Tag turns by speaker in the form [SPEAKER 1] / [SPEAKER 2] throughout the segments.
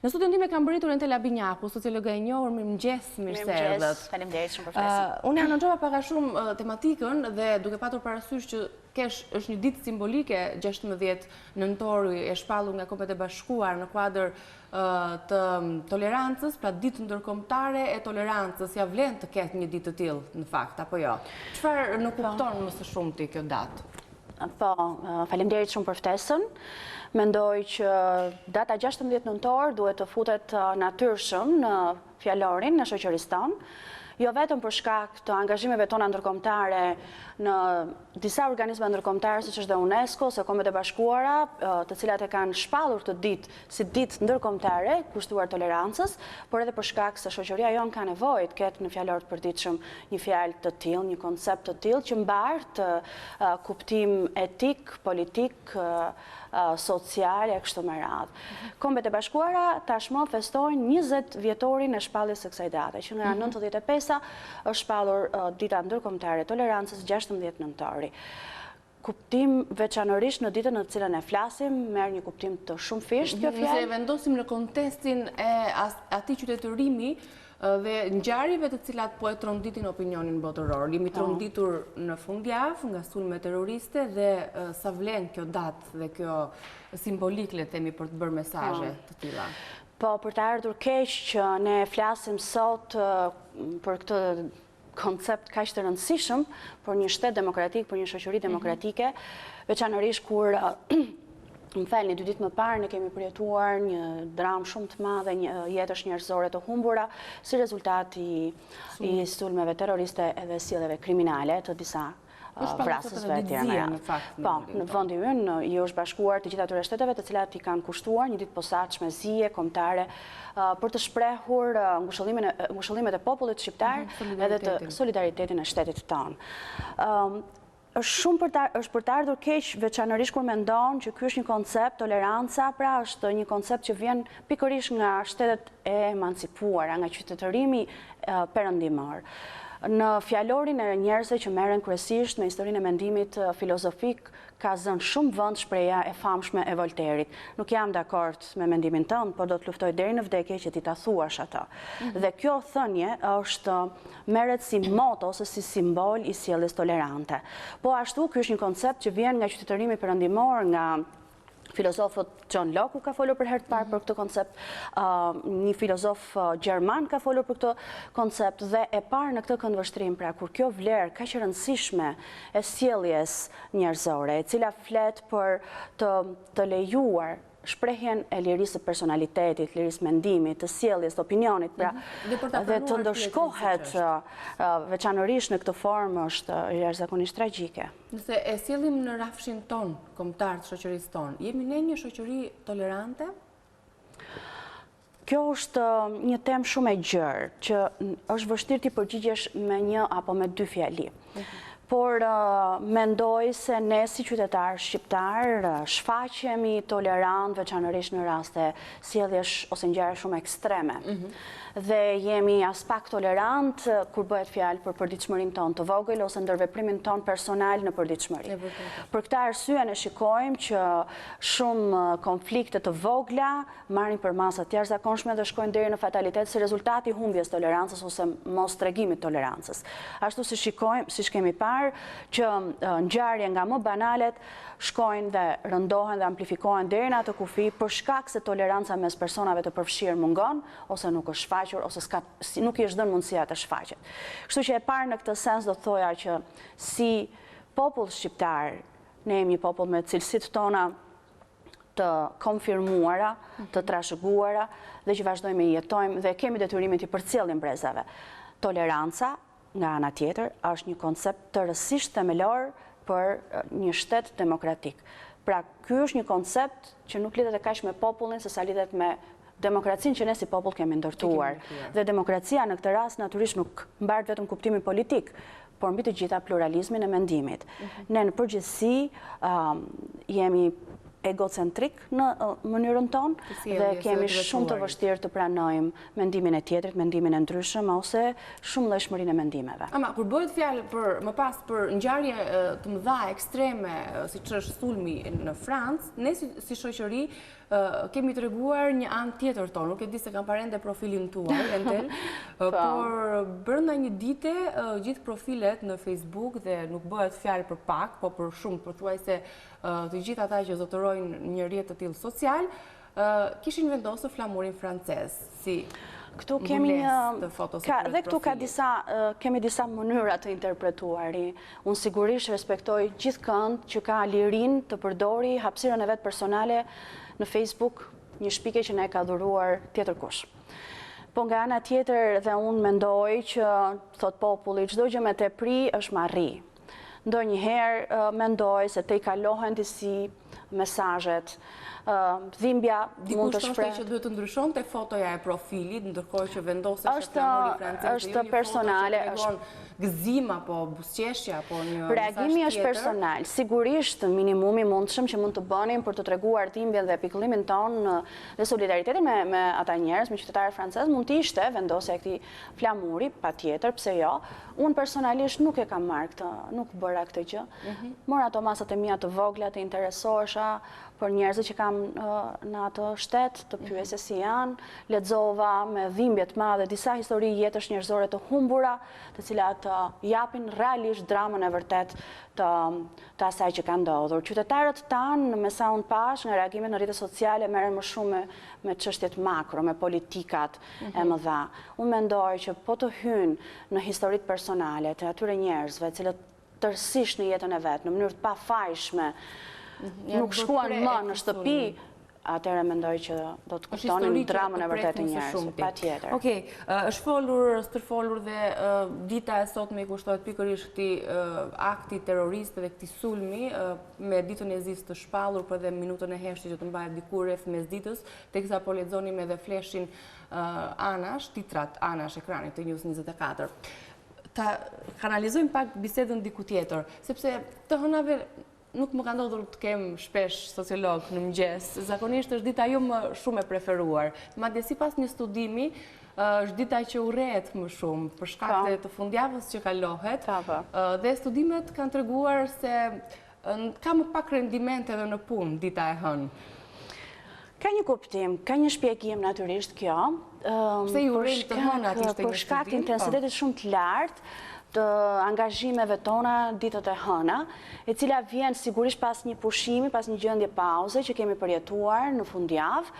[SPEAKER 1] Në studion time kam bëritur Entela Binjaku, sociologa e njohur, mirëmëngjes, mirëserdhët.
[SPEAKER 2] Faleminderit shumë për ftesën.
[SPEAKER 1] Unë anonxova pak a shumë tematikën dhe duke patur parasysh që është një ditë simbolike 16 nëntori e shpallur nga Kombet e Bashkuara në kuadër të tolerancës, pra ditë ndërkombëtare e tolerancës, ja vlen të ketë një ditë të tillë në fakt apo jo? Çfarë në kupton më së shumti kjo datë?
[SPEAKER 2] Po, faleminderit shumë për ftesën. Mendoj që data 16 nëntor duhet të futet natyrshëm në fjalorin në shoqërisë tonë, jo vetëm për shkak të angazhimeve tona ndërkombëtare në disa organizma ndërkombëtare siç është dhe UNESCO ose Kombet e Bashkuara, të cilat e kanë shpallur këtë ditë si ditë ndërkombëtare kushtuar tolerancës, por edhe për shkak se shoqëria jonë ka nevojë të ketë në fjalor të përditshëm një fjalë të tillë, një koncept të tillë që mbart kuptim etik, politik, social e kështu me radhë. Kombet e Bashkuara tashmë festojnë 20 vjetorin e shpalljes së kësaj date, që nga 95-a është shpallur dita ndërkombëtare e tolerancës 16 nëntori. Kuptim veçanërisht në ditën në të cilën e flasim, merr një kuptim të shumëfisht kjo fjalë.
[SPEAKER 1] Nëse e vendosim në kontekstin e atij qytetërimi dhe ngjarjeve të cilat po e tronditin opinionin botëror. Jemi tronditur në fundjavë nga sulme terroriste dhe sa vlen kjo datë dhe kjo simbolik, le të themi, për të bërë mesazhe të tilla.
[SPEAKER 2] Po, për të ardhur keq që ne flasim sot për këtë koncept kaq të rëndësishëm për një shtet demokratik, për një shoqëri demokratike, veçanërisht kur më falni, 2 ditë më parë ne kemi përjetuar një dramë shumë të madhe, një jetësh njerëzore të humbura si rezultat i sulmeve terroriste edhe sjelljeve kriminale të disa vrasësve të tjera. Po, në vendin ynë i është bashkuar të gjitha atyre shteteve të cilat i kanë kushtuar një ditë posaçme zije kombëtare për të shprehur ngushëllimet e popullit shqiptar edhe të solidaritetin e shtetit tonë. Është për të ardhur keq veçanërisht kur mendon që ky është një koncept, toleranca, pra është një koncept që vjen pikërisht nga shtetet e emancipuara, nga qytetërimi perëndimor. Në fjalorin e njerëzve që merren kryesisht me historinë e mendimit filozofik, ka zënë shumë vend shpreha e famshme e Voltairit. Nuk jam dakord me mendimin tënd, por do të luftoj deri në vdekje që ti ta thuash atë. Dhe kjo thënie merret si moto ose si simbol i sjelljes tolerante. Po ashtu ky është një koncept që vjen nga qytetërimi perëndimor, nga filozofët John Locke ka folur për herë të parë për këtë koncept, një filozof gjerman ka folur për këtë koncept dhe e parë në këtë këndvështrim, pra kur kjo vlerë kaq e rëndësishme e sjelljes njerëzore, e cila flet për të lejuar shprehjen e lirisë personalitetit, lirisë mendimit, të sjelljes, të opinionit, pra dhe të ndërshkohet veçanërisht në këtë formë është jashtëzakonisht tragjike.
[SPEAKER 1] Nëse e sjellim në rafshin ton, kombëtar të shoqërisë tonë, jemi ne një shoqëri tolerante?
[SPEAKER 2] Kjo është një temë shumë e gjerë, që është vështirë të përgjigjesh me një apo me 2 fjali. Por mendoj se ne si qytetar shqiptar shfaqemi tolerant veçanërisht në raste sjelljesh ose ngjarje shumë ekstreme. Dhe jemi as pak tolerant kur bëhet fjalë për përditshmërinë tonë të vogël ose ndërveprimin tonë personal në përditshmëri. Për këtë arsye ne shikojmë që shumë konflikte të vogla marrin për masa të jashtëzakonshme dhe shkojnë deri në fatalitet si rezultati i humbjes tolerancës ose mos tregimit tolerancës. Ashtu si shikojmë, siç kemi parë, që ngjarje nga më banalet shkojnë dhe rëndohen dhe amplifikohen deri në atë kufi për shkak se toleranca mes personave të përfshirë mungon ose nuk është shfaqur ose nuk i është dhënë mundësia të shfaqet. Kështu që e parë në këtë sens do të thoja që si popull shqiptar, ne jemi një popull me cilësitë tona të konfirmuara, të trashëguara dhe që vazhdojmë të jetojmë dhe kemi detyrimin të përcjellim brezave. Toleranca nga ana tjetër është një koncept të rëndësishëm themelor për një shtet demokratik. Pra, ky është një koncept që nuk lidhet kaq me popullin sa lidhet me demokracinë që ne si popull kemi ndërtuar. Dhe demokracia në këtë rast natyrisht nuk mbart vetëm kuptimin politik, por mbi të gjitha pluralizmin e mendimit. Ne në përgjithësi jemi egocentrik në mënyrën tonë dhe kemi shumë të vështirë të pranojmë mendimin e tjetrit, mendimin e ndryshëm ose shumë llojshmërinë e mendimeve.
[SPEAKER 1] Ama kur bëhet fjalë më pas për ngjarje të mëdha ekstreme, siç është sulmi në Francë, ne si shoqëri kemi treguar një anë tjetër tonë. Nuk e di se kam parende profilin tuaj, Entel, por brenda një dite gjithë profilet në Facebook dhe nuk bëhet fjalë për pak, po për shumë, pothuajse të gjithë ata që zotërojnë një rrjet të tillë social, kishin vendosur flamurin francez si
[SPEAKER 2] këtu kemi dhe këtu kemi disa mënyra të interpretuari. Unë sigurisht respektoj gjithkënd që ka lirinë të përdori hapësirën e vet personale në Facebook, një shpike që ne ka dhuruar tjetër kush. Po nga ana tjetër dhe unë mendoj që thot populli çdo gjë me tepri është marrri. Ndonjëherë mendoj se te i kalohen disi mesazhet, dhimbja mund të shpreh.
[SPEAKER 1] Dikush që duhet të ndryshonte fotoja e profilit, ndërkohë që vendoset flamuri francez.
[SPEAKER 2] Është personale,
[SPEAKER 1] gëzim apo buzëqeshje apo një mesazh tjetër.
[SPEAKER 2] Reagimi është personal. Sigurisht minimumi mundshëm që mund të bënim për të treguar dhimbjen dhe pikëllimin ton dhe solidaritetin me ata njerëz, me qytetarët francez, mund të ishte vendosja e këtij flamuri, patjetër, pse jo. Unë personalisht nuk e kam marrë këtë, nuk bëra këtë gjë. Mora ato masat e mia të vogla, të interesohesha për njerëzit që kam në atë shtet, të pyesja si janë, lexova me dhimbje të madhe disa histori jetësh njerëzore të humbura, të cilat japin realisht dramën e vërtet të asaj që ka ndodhur. Qytetarët tanë, me sa unë pash, nga reagimet në rrjetet sociale merren më shumë me çështjet makro, me politikat e mëdha. Unë mendoj që po të hynë në historitë personale të atyre njerëzve, cilët tërësisht në jetën e vet, në mënyrë të pafajshme, nuk shkuan më në shtëpi, atëherë mendoj që do të kuptonin dramën e vërtetë të njerëzve, patjetër.
[SPEAKER 1] Okej, është stërfolur dhe dita e sotme i kushtohet pikërisht këtij akti terrorist dhe këtij sulmi me ditën e zis të shpallur, por edhe minutën e heshtit që të mbahet diku rreth mesditës, teksa po lexonim edhe fleshin anash, titrat anash ekranit të News 24. Ta kanalizojmë pak bisedën diku tjetër, sepse të hënave nuk më ka ndodhur të kem shpesh sociolog në mëngjes. Zakonisht është dita jo më shumë e preferuar. Madje sipas një studimi, është dita që urrehet më shumë për shkak të fundjavës që kalohet. Dhe studimet kanë treguar se ka më pak rendiment edhe në punë dita e hënë.
[SPEAKER 2] Ka një kuptim, ka një shpjegim natyrisht kjo.
[SPEAKER 1] Pse i urrejmë të hënat ishte një studim?
[SPEAKER 2] Për shkak të intensitetit shumë të lartë të angazhimeve tona ditët e hëna, e cila vjen sigurisht pas një pushimi, pas një gjendje pauze që kemi përjetuar në fundjavë,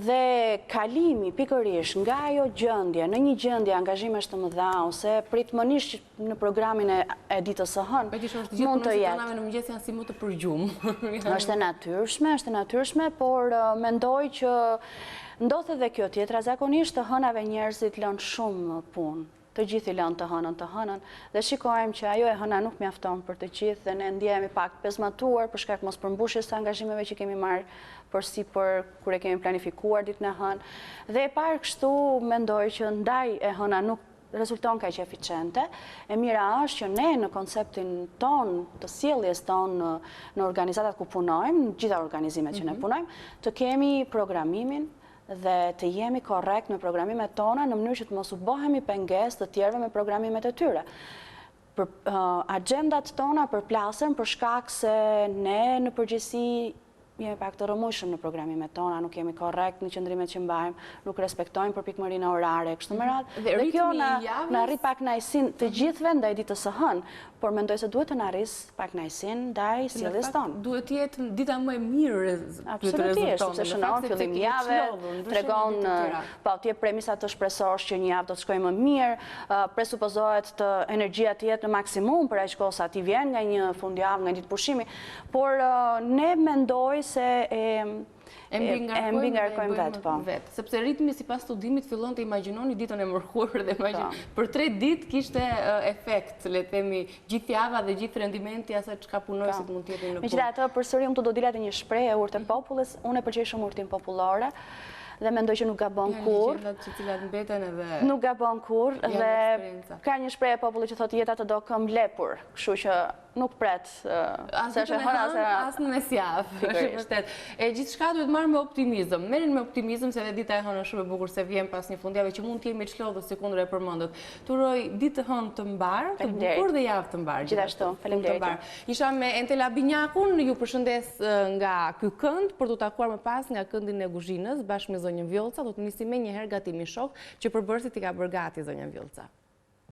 [SPEAKER 2] dhe kalimi pikërisht nga ajo gjendje në një gjendje angazhimesh të mëdha ose pritmërisht në programin e ditës së hënë mund të jetë.
[SPEAKER 1] Në mëngjes janë si më të përgjumë.
[SPEAKER 2] Është e natyrshme, por mendoj që ndodh edhe kjo tjetra. Zakonisht të hënave njerëzit lënë shumë punë. Të gjithë i lënë të hënën, dhe shikojmë që ajo e hëna nuk mjafton për të gjithë dhe ne ndjehemi pak pezmatuar për shkak mos përmbushjes së angazhimeve që kemi marrë përsipër kur e kemi planifikuar ditën e hënë. Dhe e parë kështu mendoj që ndaj e hëna nuk rezulton kaq eficiente. E mira është që ne në konceptin ton të sjelljes ton në organizatat ku punojmë, në gjitha organizimet që ne punojmë, të kemi programimin dhe të jemi korrekt me programimet tona në mënyrë që të mos u bëhemi pengesë të tjerëve me programimet e tyre. Agendat tona përplasen për shkak se ne në përgjithësi jemi pak të rëmujshëm në programimet tona, nuk jemi korrekt në qëndrimet që mbajmë, nuk respektojmë përpikmërinë orare, kështu me radhë. Dhe kjo na arrit pak kënaqësinë të gjithëve ndaj ditës së hënë, por mendoj se duhet të na arris pak kënaqësinë ndaj sjelljes tonë.
[SPEAKER 1] Duhet të jetë dita më e mirë.
[SPEAKER 2] Absolutisht, sepse shënon fillim jave, tregon të jep premisa të shpresosh që një javë do të shkojë më mirë, presupozohet të energjia të jetë në maksimum për aq kohë sa ti vjen nga një fundjavë, nga një ditë pushimi, por ne mendoj se e mbi ngarkojmë vetë.
[SPEAKER 1] Sepse ritmi sipas studimit fillon të imagjinoni ditën e mërkurë dhe për 3 ditë kishte efekt, le të themi, gjithë java dhe gjithë rendimenti asaj çka punojësit mund të jetë në punë.
[SPEAKER 2] Megjithatë, përsëri unë do dilat një shprehje urtë e popullës, unë e pëlqej shumë urtin popullore dhe mendoj që nuk gabon kur. Nuk gabon kur dhe ka një shprehje populli që thotë jeta të do këmbë lepur, kështu që nuk pret.
[SPEAKER 1] Asë në mesjavë, është vërtet. E gjithçka duhet marrë me optimizëm. Merrin me optimizëm se edhe dita e hënë është shumë e bukur se vjen pas një fundjavë që mund të jemi çlodhës si kundër e përmendët. Turoj ditë të hënë të mbar, të bukur dhe javë të mbar.
[SPEAKER 2] Gjithashtu, faleminderit.
[SPEAKER 1] Isha me Entela Binjakun, ju përshëndes nga ky kënd për t'u takuar më pas nga këndin e kuzhinës bashkë me zonjën Vjollca. Do të nisim menjëherë gatimi shok që përbërësit i ka bërë gati zonja Vjollca.